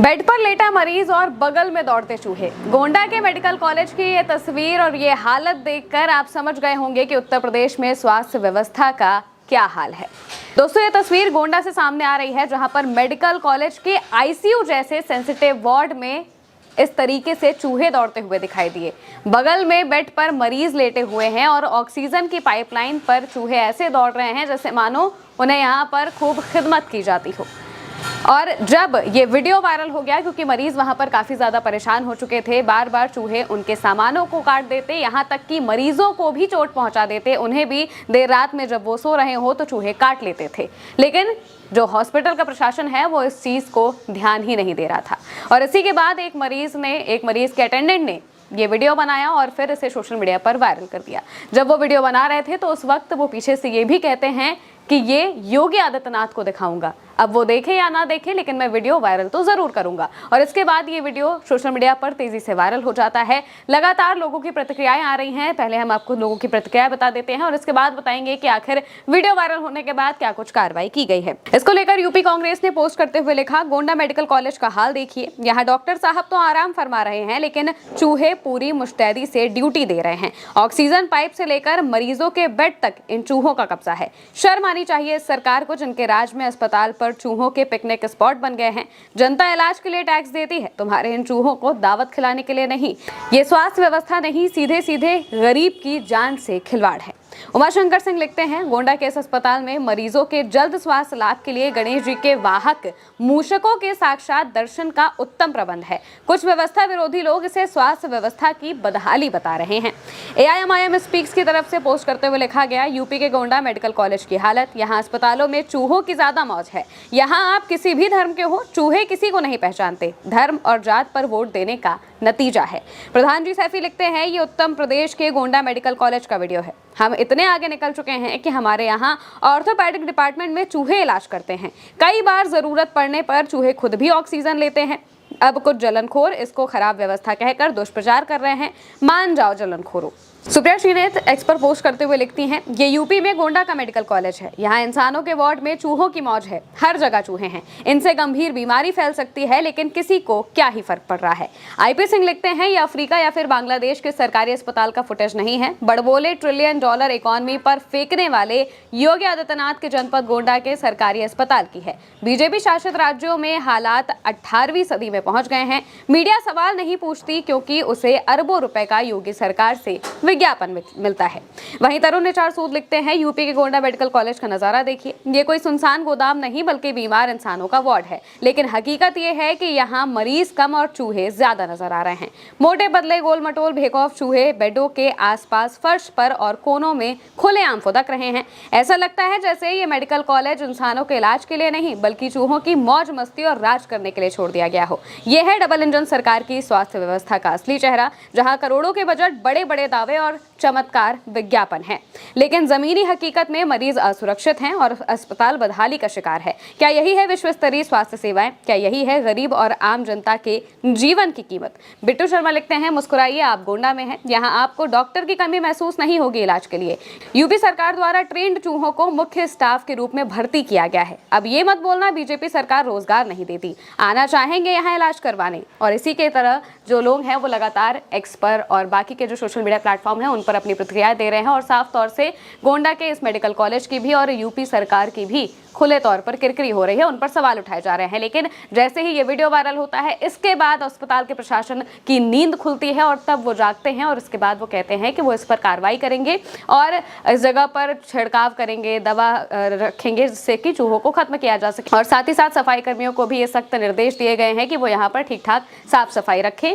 Bed पर लेटा मरीज और बगल में दौड़ते चूहे। गोंडा के मेडिकल कॉलेज की ये तस्वीर और ये हालत देखकर आप समझ गए होंगे कि उत्तर प्रदेश में स्वास्थ्य व्यवस्था का क्या हाल है। दोस्तों, ये तस्वीर गोंडा से सामने आ रही है, जहां पर मेडिकल कॉलेज के आईसीयू जैसे सेंसिटिव वार्ड में इस तरीके से चूहे दौड़ते हुए दिखाई दिए। बगल में बेड पर मरीज लेटे हुए हैं और ऑक्सीजन की पाइपलाइन पर चूहे ऐसे दौड़ रहे हैं जैसे मानो उन्हें यहाँ पर खूब खिदमत की जाती हो। और जब ये वीडियो वायरल हो गया, क्योंकि मरीज वहां पर काफी ज्यादा परेशान हो चुके थे, बार बार चूहे उनके सामानों को काट देते, यहाँ तक कि मरीजों को भी चोट पहुंचा देते। उन्हें भी देर रात में जब वो सो रहे हो तो चूहे काट लेते थे, लेकिन जो हॉस्पिटल का प्रशासन है वो इस चीज को ध्यान ही नहीं दे रहा था। और इसी के बाद एक मरीज के अटेंडेंट ने ये वीडियो बनाया और फिर इसे सोशल मीडिया पर वायरल कर दिया। जब वो वीडियो बना रहे थे तो उस वक्त वो पीछे से ये भी कहते हैं कि ये योगी आदित्यनाथ को दिखाऊंगा। अब वो देखे या ना देखे, लेकिन मैं वीडियो वायरल तो जरूर करूंगा। और इसके बाद ये वीडियो सोशल मीडिया पर तेजी से वायरल हो जाता है। लगातार लोगों की प्रतिक्रियाएं आ रही हैं। पहले हम आपको लोगों की प्रतिक्रियाएं बता देते हैं और इसके बाद बताएंगे कि आखिर वीडियो वायरल होने के बाद क्या कुछ कार्रवाई की गई है। इसको लेकर यूपी कांग्रेस ने पोस्ट करते हुए लिखा, गोंडा मेडिकल कॉलेज का हाल देखिए। यहाँ डॉक्टर साहब तो आराम फरमा रहे हैं, लेकिन चूहे पूरी मुस्तैदी से ड्यूटी दे रहे हैं। ऑक्सीजन पाइप से लेकर मरीजों के बेड तक इन चूहों का कब्जा है। शर्म आनी चाहिए इस सरकार को, जिनके राज में अस्पताल पर चूहों के पिकनिक स्पॉट बन गए हैं। जनता इलाज के लिए टैक्स देती है, तुम्हारे इन चूहों को दावत खिलाने के लिए नहीं। ये स्वास्थ्य व्यवस्था नहीं, सीधे सीधे गरीब की जान से खिलवाड़ है। उमाशंकर सिंह लिखते हैं, गोंडा के इस अस्पताल में मरीजों के जल्द स्वास्थ्य लाभ के लिए गणेश जी के वाहक मूषकों के साक्षात दर्शन का उत्तम प्रबंध है। कुछ व्यवस्था विरोधी लोग इसे स्वास्थ्य व्यवस्था की बदहाली बता रहे हैं। AIMIM स्पीक्स की तरफ से पोस्ट करते हुए लिखा गया, यूपी के गोंडा मेडिकल कॉलेज की हालत। यहाँ अस्पतालों में चूहों की ज्यादा मौज है। यहाँ आप किसी भी धर्म के हो, चूहे किसी को नहीं पहचानते। धर्म और जात पर वोट देने का नतीजा है। प्रधान जी सैफी लिखते हैं, ये उत्तर प्रदेश के गोंडा मेडिकल कॉलेज का वीडियो है। हम इतने आगे निकल चुके हैं कि हमारे यहाँ ऑर्थोपेडिक डिपार्टमेंट में चूहे इलाज करते हैं। कई बार जरूरत पड़ने पर चूहे खुद भी ऑक्सीजन लेते हैं। अब कुछ जलनखोर इसको खराब व्यवस्था कहकर दुष्प्रचार कर रहे हैं। मान जाओ जलनखोरों। सुप्रिया श्रीनेत एक्स पर पोस्ट करते हुए लिखती हैं, ये यूपी में गोंडा का मेडिकल कॉलेज है। यहाँ इंसानों के वार्ड में चूहों की मौज है। हर जगह चूहे हैं। इनसे गंभीर बीमारी फैल सकती है, लेकिन किसी को क्या ही फर्क पड़ रहा है। IP सिंह लिखते हैं, ये अफ्रीका या फिर बांग्लादेश के सरकारी अस्पताल का फुटेज नहीं है। बड़बोले $1 ट्रिलियन इकोनॉमी पर फेंकने वाले योगी आदित्यनाथ के जनपद गोंडा के सरकारी अस्पताल की है। बीजेपी शासित राज्यों में हालात 18वीं सदी में पहुंच गए हैं। मीडिया सवाल नहीं पूछती, क्योंकि उसे अरबों रुपए का योगी सरकार से विज्ञापन मिलता है। वहीं तरुण निचार सूद लिखते हैं, यूपी के गोंडा मेडिकल कॉलेज का नजारा देखिए। ये कोई सुनसान गोदाम नहीं, बल्कि बीमार इंसानों का वार्ड है। लेकिन हकीकत ये है कि यहाँ मरीज कम और चूहे ज्यादा नजर आ रहे हैं। मोटे बदले गोल मटोल बेखौफ चूहे बेडों के आसपास, फर्श पर और कोनों में खुलेआम फुदक रहे हैं। ऐसा लगता है जैसे ये मेडिकल कॉलेज इंसानों के इलाज के लिए नहीं, बल्कि चूहों की मौज मस्ती और राज करने के लिए छोड़ दिया गया हो। यह है डबल इंजन सरकार की स्वास्थ्य व्यवस्था का असली चेहरा, जहाँ करोड़ों के बजट, बड़े बड़े दावे और चमत्कार विज्ञापन है, लेकिन जमीनी हकीकत में मरीज असुरक्षित हैं और अस्पताल बदहाली का शिकार है। क्या यही है विश्व स्तरीय स्वास्थ्य सेवाएं? क्या यही है गरीब और आम जनता के जीवन की कीमत? बिट्टू शर्मा लिखते हैं, मुस्कुराइए, आप गोंडा में हैं। यहाँ आपको डॉक्टर की कमी महसूस नहीं होगी इलाज के लिए। यूपी सरकार द्वारा ट्रेंड चूहों को मुख्य स्टाफ के रूप में भर्ती किया गया है। अब ये मत बोलना बीजेपी सरकार रोजगार नहीं देती। आना चाहेंगे यहाँ इलाज करवाने। और इसी के तरह जो लोग हैं वो लगातार एक्स पर और बाकी के जो सोशल मीडिया प्लेटफॉर्म है उन पर अपनी प्रतिक्रियाएं दे रहे हैं और साफ तौर से गोंडा के इस मेडिकल कॉलेज की भी और यूपी सरकार की भी खुले तौर पर किरकिरी हो रही है, उन पर सवाल उठाए जा रहे हैं। लेकिन जैसे ही ये वीडियो वायरल होता है, इसके बाद अस्पताल के प्रशासन की नींद खुलती है और तब वो जागते हैं और इसके बाद वो कहते हैं कि वो इस पर कार्रवाई करेंगे और इस जगह पर छिड़काव करेंगे, दवा रखेंगे, जिससे कि चूहों को खत्म किया जा सके। और साथ ही साथ सफाई कर्मियों को भी ये सख्त निर्देश दिए गए हैं कि वो यहाँ पर ठीक ठाक साफ सफाई रखें।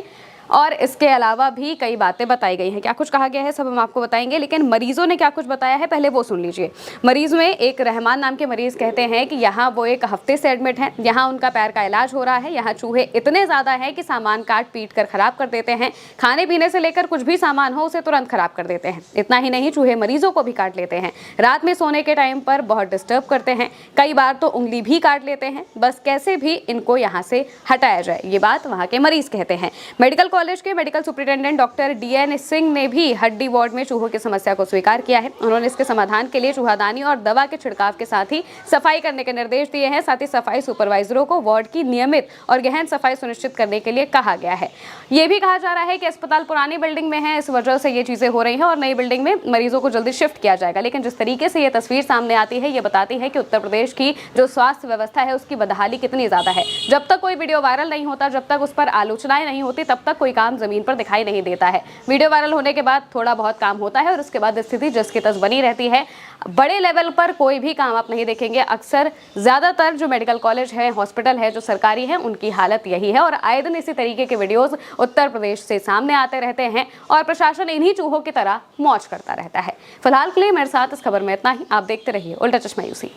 और इसके अलावा भी कई बातें बताई गई हैं। क्या कुछ कहा गया है सब हम आपको बताएंगे, लेकिन मरीजों ने क्या कुछ बताया है पहले वो सुन लीजिए। मरीज में एक रहमान नाम के मरीज कहते हैं कि यहाँ वो 1 हफ्ते से एडमिट हैं। यहाँ उनका पैर का इलाज हो रहा है। यहाँ चूहे इतने ज़्यादा हैं कि सामान काट पीट कर खराब कर देते हैं। खाने पीने से लेकर कुछ भी सामान हो उसे तुरंत खराब कर देते हैं। इतना ही नहीं, चूहे मरीजों को भी काट लेते हैं। रात में सोने के टाइम पर बहुत डिस्टर्ब करते हैं। कई बार तो उंगली भी काट लेते हैं। बस कैसे भी इनको यहाँ से हटाया जाए, ये बात वहाँ के मरीज कहते हैं। मेडिकल कॉलेज के medical superintendent doctor DN Singh ने भी हड्डी वार्ड में चूहों की समस्या को स्वीकार किया है। उन्होंने इसके समाधान के लिए चूहादानी और दवा के छिड़काव के साथ ही सफाई करने के निर्देश दिए हैं। साथ ही सफाई सुपरवाइजरों को वार्ड की नियमित और गहन सफाई सुनिश्चित करने के लिए कहा गया है। ये भी कहा जा रहा है कि अस्पताल पुरानी बिल्डिंग में है, इस वजह से ये चीजें हो रही हैं और नई बिल्डिंग में मरीजों को जल्दी शिफ्ट किया जाएगा। लेकिन जिस तरीके से ये तस्वीर सामने आती है, ये बताती है कि उत्तर प्रदेश की जो स्वास्थ्य व्यवस्था है उसकी बदहाली कितनी ज्यादा है। जब तक कोई वीडियो वायरल नहीं होता, जब तक उस पर आलोचनाएं नहीं होती, तब तक कोई काम जमीन पर दिखाई नहीं देता है। वीडियो वायरल होने के बाद थोड़ा बहुत काम होता है और उसके बाद स्थिति जस की तस बनी रहती है। बड़े लेवल पर कोई भी काम आप नहीं देखेंगे। अक्सर ज्यादातर जो मेडिकल कॉलेज है, हॉस्पिटल है, जो सरकारी है, उनकी हालत यही है और आए दिन इसी तरीके के वीडियोस उत्तर प्रदेश से सामने आते रहते हैं और प्रशासन इन्हीं चूहों की तरह मौज करता रहता है। फिलहाल के लिए मेरे साथ इस खबर में इतना ही। आप देखते रहिए उल्टा चश्मा यूसी।